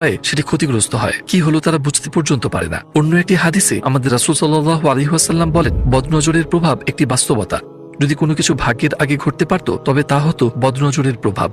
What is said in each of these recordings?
সেটি ক্ষতিগ্রস্ত হয়। কি হলো তারা বুঝতে পর্যন্ত পারে না। অন্য একটি হাদিসে আমাদের রাসূল সাল্লাল্লাহু আলাইহি ওয়াসাল্লাম বলেন, বদনজরের প্রভাব একটি বাস্তবতা। যদি কোনো কিছু ভাগ্যের আগে ঘটতে পারত তবে তা হতো বদনজরের প্রভাব।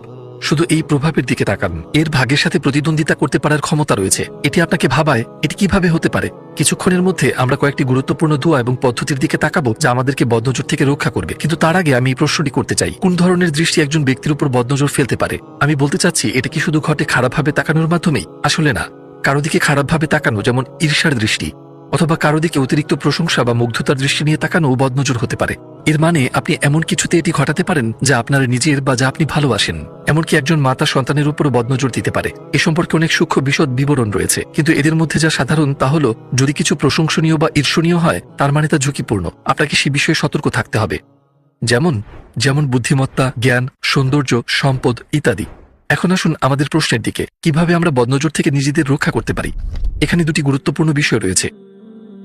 শুধু এই প্রভাবের দিকে তাকান। এর ভাগ্যের সাথে প্রতিদ্বন্দ্বিতা করতে পারার ক্ষমতা রয়েছে। এটি আপনাকে ভাবায় এটি কিভাবে হতে পারে। কিছুক্ষণের মধ্যে আমরা কয়েকটি গুরুত্বপূর্ণ দোয়া এবং পদ্ধতির দিকে তাকাবো যা আমাদেরকে বদনজর থেকে রক্ষা করবে। কিন্তু তার আগে আমি এই প্রশ্নটি করতে চাই, কোন ধরনের দৃষ্টি একজন ব্যক্তির উপর বদনজর ফেলতে পারে? আমি বলতে চাচ্ছি, এটা কি শুধু ঘটে খারাপভাবে তাকানোর মাধ্যমেই? আসলে না। কারো দিকে খারাপভাবে তাকানো, যেমন ঈর্ষার দৃষ্টি, অথবা কারো দিকে অতিরিক্ত প্রশংসা বা মুগ্ধতার দৃষ্টি নিয়ে তাকানো বদনজর হতে পারে। এর মানে আপনি এমন কিছুতে এটি ঘটাতে পারেন যা আপনার নিজের বা যা আপনি ভালোবাসেন। এমনকি একজন মাতা সন্তানের উপরও বদনজর দিতে পারে। এ সম্পর্কে অনেক সূক্ষ্ম বিশদ বিবরণ রয়েছে, কিন্তু এদের মধ্যে যা সাধারণ তা হল, যদি কিছু প্রশংসনীয় বা ঈর্ষণীয় হয় তার মানে তা ঝুঁকিপূর্ণ। আপনাকে সে বিষয়ে সতর্ক থাকতে হবে। যেমন বুদ্ধিমত্তা, জ্ঞান, সৌন্দর্য, সম্পদ ইত্যাদি। এখন আসুন আমাদের প্রশ্নের দিকে, কিভাবে আমরা বদনজর থেকে নিজেদের রক্ষা করতে পারি। এখানে দুটি গুরুত্বপূর্ণ বিষয় রয়েছে।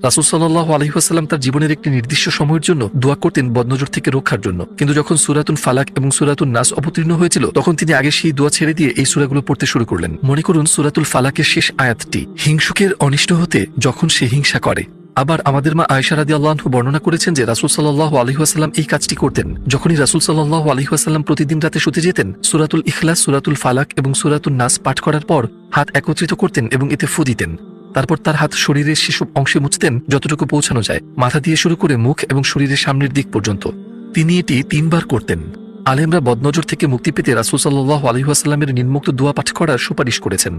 রাসূল সাল্লাল্লাহু আলাইহি ওয়াসাল্লাম তার জীবনের একটি নির্দিষ্ট সময়ের জন্য দোয়া করতেন বদনজর থেকে রক্ষার জন্য, কিন্তু যখন সূরাতুল ফালাক এবং সূরাতুন নাস অবতীর্ণ হয়েছিল তখন তিনি আগে সেই দোয়া ছেড়ে দিয়ে এই সূরাগুলো পড়তে শুরু করলেন। মনে করুন সূরাতুল ফালাকের শেষ আয়াতটি, হিংসুকের অনিষ্ট হতে যখন সে হিংসা করে। আবার আমাদের মা আয়েশা রাদিয়াল্লাহু আনহা বর্ণনা করেছেন যে রাসূল সাল্লাল্লাহু আলাইহি ওয়াসাল্লাম এই কাজটি করতেন। যখনই রাসূল সাল্লাল্লাহু আলাইহি ওয়াসাল্লাম প্রতিদিন রাতে শুতে যেতেন, সূরাতুল ইখলাস, সূরাতুল ফালাক এবং সূরাতুন নাস পাঠ করার পর হাত একত্রিত করতেন এবং এতে ফু দিতেন। তারপর তার হাত শরীরের সেসব অংশে মুছতেন যতটুকু পৌঁছানো যায়, মাথা দিয়ে শুরু করে মুখ এবং শরীরের সামনের দিক পর্যন্ত। তিনি এটি 3 বার করতেন। আলেমরা বদনজর থেকে মুক্তি পেতে রাসূল সাল্লাল্লাহু আলাইহি ওয়াসাল্লামের নিম্নোক্ত দোয়া পাঠ করার সুপারিশ করেছেন।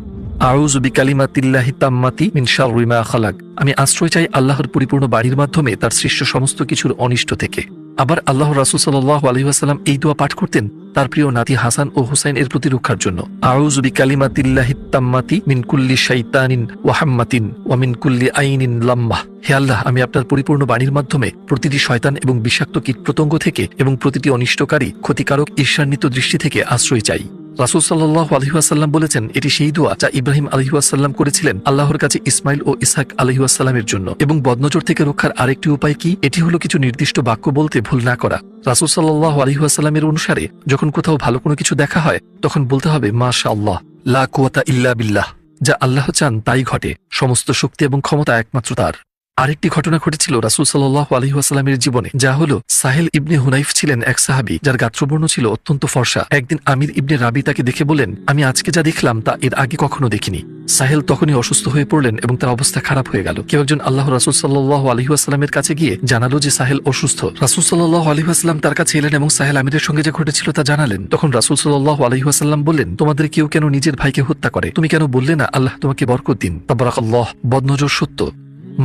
আউযু বিকালিমাতিল্লাহি তাম্মাতি মিন শাররি মা খালাক। আমি আশ্রয় চাই আল্লাহর পরিপূর্ণ বাণীর মাধ্যমে তার সৃষ্ট সমস্ত কিছুর অনিষ্ট থেকে। আবার আল্লাহর রাসূল সাল্লাল্লাহু আলাইহি ওয়াসাল্লাম এই দোয়া পাঠ করতেন তার প্রিয় নাতি হাসান ও হুসাইন এর প্রতি রক্ষার জন্য। আউযু বিকালিমাতিল্লাহি তাম্মাতি মিন কুল্লি শাইতানিন ওয়া হাম্মাতিন ওয়া মিন কুল্লি আইনিন লাম্মাহ। হে আল্লাহ, আমি আপনার পরিপূর্ণ বাণীর মাধ্যমে প্রতিটি শয়তান এবং বিষাক্ত কীটপতঙ্গ থেকে এবং প্রতিটি অনিষ্টকারী ক্ষতিকারক ঈর্ষান্বিত দৃষ্টি থেকে আশ্রয় চাই। রাসূল সাল্লাল্লাহু আলাইহি ওয়াসাল্লাম বলেছেন, এটি সেই দোয়া যা ইব্রাহিম আলাইহিস সালাম করেছিলেন আল্লাহর কাছে ইসমাইল ও ইসহাক আলাইহিস সালামের জন্য। এবং বদনজর থেকে রক্ষার আরেকটি উপায় কি? এটি হলো কিছু নির্দিষ্ট বাক্য বলতে ভুল না করা। রাসূল সাল্লাল্লাহু আলাইহি ওয়াসাল্লামের অনুসারে যখন কোথাও ভালো কোনো কিছু দেখা হয় তখন বলতে হবে মাশাআল্লাহ, লা কুওয়াতা ইল্লা বিল্লাহ। যা আল্লাহ চান তাই ঘটে। সমস্ত শক্তি এবং ক্ষমতা একমাত্র তার। আরেকটি ঘটনা ঘটেছিল রাসূল সাল্লাল্লাহু আলাইহি ওয়াসাল্লামের জীবনে, যা হলো সাহেল ইবনে হুনাইফ ছিলেন এক সাহাবী যার গাত্রবর্ণ ছিল অত্যন্ত ফর্সা। একদিন আমির ইবনে রাবি তাকে দেখে বলেন, আমি আজকে যা দেখলাম তা এর আগে কখনো দেখিনি। সাহেল তখনই অসুস্থ হয়ে পড়লেন এবং তার অবস্থা খারাপ হয়ে গেল। কেউ একজন আল্লাহর রাসূল সাল্লাল্লাহু আলাইহি ওয়াসাল্লামের কাছে গিয়ে জানালো যে সাহেল অসুস্থ। রাসূল সাল্লাল্লাহু আলাইহি ওয়াসাল্লাম তার কাছে এলেন এবং সাহেল আমিরের সঙ্গে যা ঘটেছিল তা জানালেন। তখন রাসূল সাল্লাল্লাহু আলাইহি ওয়াসাল্লাম বললেন, তোমাদের কেউ কেন নিজের ভাইকে হত্যা করে? তুমি কেন বললে না আল্লাহ তোমাকে বরকত দিন? তাবারাকাল্লাহ। বদনজর সত্য।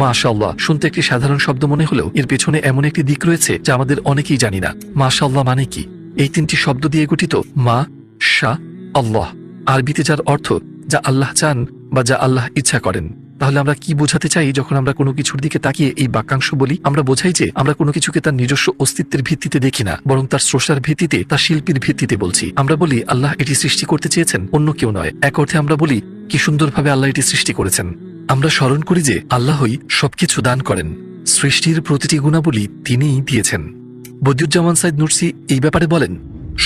মাশাআল্লাহ শুনতে একটি সাধারণ শব্দ মনে হলেও এর পেছনে এমন একটি দিক রয়েছে যা আমাদের অনেকেই জানি না। মাশাআল্লাহ মানে কি? এই 3টি শব্দ দিয়ে গঠিত। মা, শা, আল্লাহ। আরবিতে যার অর্থ যা আল্লাহ চান বা যা আল্লাহ ইচ্ছা করেন। তাহলে আমরা কি বোঝাতে চাই যখন আমরা কোনো কিছুর দিকে তাকিয়ে এই বাক্যাংশ বলি? আমরা বোঝাই যে আমরা কোনো কিছুকে তার নিজস্ব অস্তিত্বের ভিত্তিতে দেখি না, বরং তার স্রষ্টার ভিত্তিতে, তার শিল্পীর ভিত্তিতে বলছি। আমরা বলি আল্লাহ এটি সৃষ্টি করতে চেয়েছেন, অন্য কেউ নয়। এক অর্থে আমরা বলি কি সুন্দরভাবে আল্লাহ এটি সৃষ্টি করেছেন। আমরা স্মরণ করি যে আল্লাহই সবকিছু দান করেন। সৃষ্টির প্রতিটি গুণাবলী তিনিই দিয়েছেন। বদিউজ্জামান সাইদ নুরসি এই ব্যাপারে বলেন,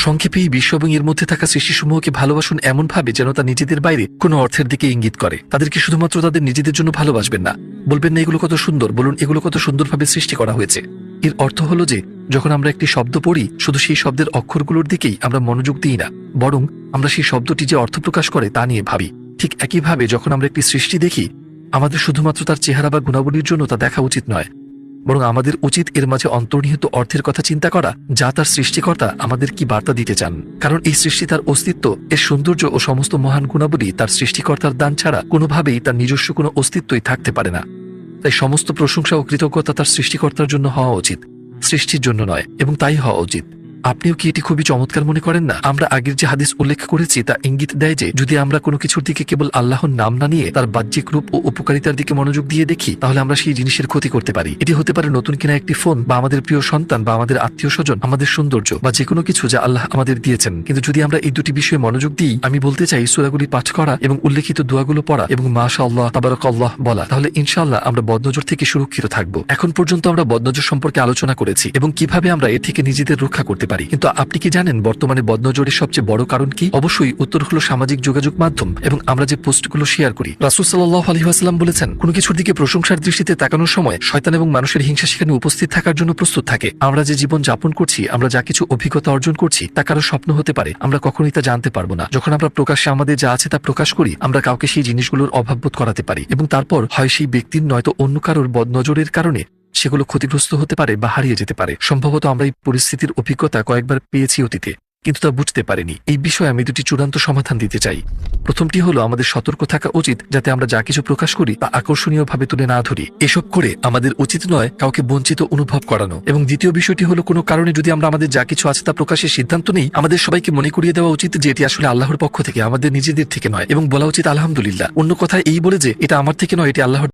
সংক্ষেপে এই বিশ্ব এবং এর মধ্যে থাকা সৃষ্টিসমূহকে ভালোবাসুন এমনভাবে যেন তা নিজেদের বাইরে কোনো অর্থের দিকে ইঙ্গিত করে। তাদেরকে শুধুমাত্র তাদের নিজেদের জন্য ভালোবাসবেন না। বলবেন না এগুলো কত সুন্দর, বলুন এগুলো কত সুন্দরভাবে সৃষ্টি করা হয়েছে। এর অর্থ হলো যে যখন আমরা একটি শব্দ পড়ি শুধু সেই শব্দের অক্ষরগুলোর দিকেই আমরা মনোযোগ দিই না, বরং আমরা সেই শব্দটি যে অর্থ প্রকাশ করে তা নিয়ে ভাবি। ঠিক একইভাবে যখন আমরা একটি সৃষ্টি দেখি আমাদের শুধুমাত্র তার চেহারা বা গুণাবলীর জন্য তা দেখা উচিত নয়, বরং আমাদের উচিত এর মাঝে অন্তর্নিহিত অর্থের কথা চিন্তা করা, যা তার সৃষ্টিকর্তা আমাদের কি বার্তা দিতে চান। কারণ এই সৃষ্টি, তার অস্তিত্ব, এর সৌন্দর্য ও সমস্ত মহান গুণাবলী তার সৃষ্টিকর্তার দান ছাড়া কোনোভাবেই তার নিজস্ব কোনো অস্তিত্বই থাকতে পারে না। তাই সমস্ত প্রশংসা ও কৃতজ্ঞতা তার সৃষ্টিকর্তার জন্য হওয়া উচিত, সৃষ্টির জন্য নয়। এবং তাই হওয়া উচিত। আপনিও কি এটি খুবই চমৎকার মনে করেন না? আমরা আগের যে হাদিস উল্লেখ করেছি তা ইঙ্গিত দেয় যে যদি আমরা কোনো কিছুর দিকে কেবল আল্লাহর নাম না নিয়ে তার বাহ্যিক রূপ ও উপকারিতার দিকে মনোযোগ দিয়ে দেখি, তাহলে আমরা সেই জিনিসের ক্ষতি করতে পারি। এটি হতে পারে নতুন কিনা একটি ফোন, বা আমাদের প্রিয় সন্তান, বা আমাদের আত্মীয় স্বজন, আমাদের সৌন্দর্য, বা যে কোনো কিছু যা আল্লাহ আমাদের দিয়েছেন। কিন্তু যদি আমরা এই দুটি বিষয়ে মনোযোগ দিই, আমি বলতে চাই সূরাগুলি পাঠ করা এবং উল্লেখিত দোয়াগুলো পড়া এবং মাশাআল্লাহ, তাবারাকাল্লাহ বলা, তাহলে ইনশাআল্লাহ আমরা বদনজর থেকে সুরক্ষিত থাকব। এখন পর্যন্ত আমরা বদনজর সম্পর্কে আলোচনা করেছি এবং কিভাবে আমরা এর থেকে নিজেদের রক্ষা করতে পারি। কিন্তু আপনি কি জানেন বর্তমানে বদনজরের সবচেয়ে বড় কারণ কি? অবশ্যই উত্তর হলো সামাজিক যোগাযোগ মাধ্যম এবং আমরা যে পোস্টগুলো শেয়ার করি। রাসূল সাল্লাল্লাহু আলাইহি ওয়াসাল্লাম বলেছেন, কোনো কিছুর দিকে প্রশংসার দৃষ্টিতে তাকানোর সময় শয়তান এবং মানুষের হিংসা সেখানে উপস্থিত থাকার জন্য প্রস্তুত থাকে। আমরা যে জীবন যাপন করছি, আমরা যা কিছু অভিজ্ঞতা অর্জন করছি, তা কারো স্বপ্ন হতে পারে, আমরা কখনোই তা জানতে পারবো না। যখন আমরা প্রকাশ্যে আমাদের যা আছে তা প্রকাশ করি, আমরা কাউকে সেই জিনিসগুলোর অভাববোধ করাতে পারি এবং তারপর হয় সেই ব্যক্তির নয়তো অন্য কারোর বদনজরের কারণে সেগুলো ক্ষতিগ্রস্ত হতে পারে বা হারিয়ে যেতে পারে। সম্ভবত আমরা এই পরিস্থিতির অভিজ্ঞতা কয়েকবার পেয়েছি অতীতে, কিন্তু তা বুঝতে পারিনি। এই বিষয়ে আমি দুটি চূড়ান্ত সমাধান দিতে চাই। প্রথমটি হলো আমাদের সতর্ক থাকা উচিত যাতে আমরা যা কিছু প্রকাশ করি তা আকর্ষণীয়ভাবে তুলে না ধরি। এসব করে আমাদের উচিত নয় কাউকে বঞ্চিত অনুভব করানো। এবং দ্বিতীয় বিষয়টি হলো কোনো কারণে যদি আমরা আমাদের যা কিছু আছে তা প্রকাশের সিদ্ধান্ত নেই, আমাদের সবাইকে মনে করিয়ে দেওয়া উচিত যে এটি আসলে আল্লাহর পক্ষ থেকে, আমাদের নিজেদের থেকে নয়, এবং বলা উচিত আলহামদুলিল্লাহ। অন্য কথায় এই বলে যে এটা আমার থেকে নয়, এটি আল্লাহর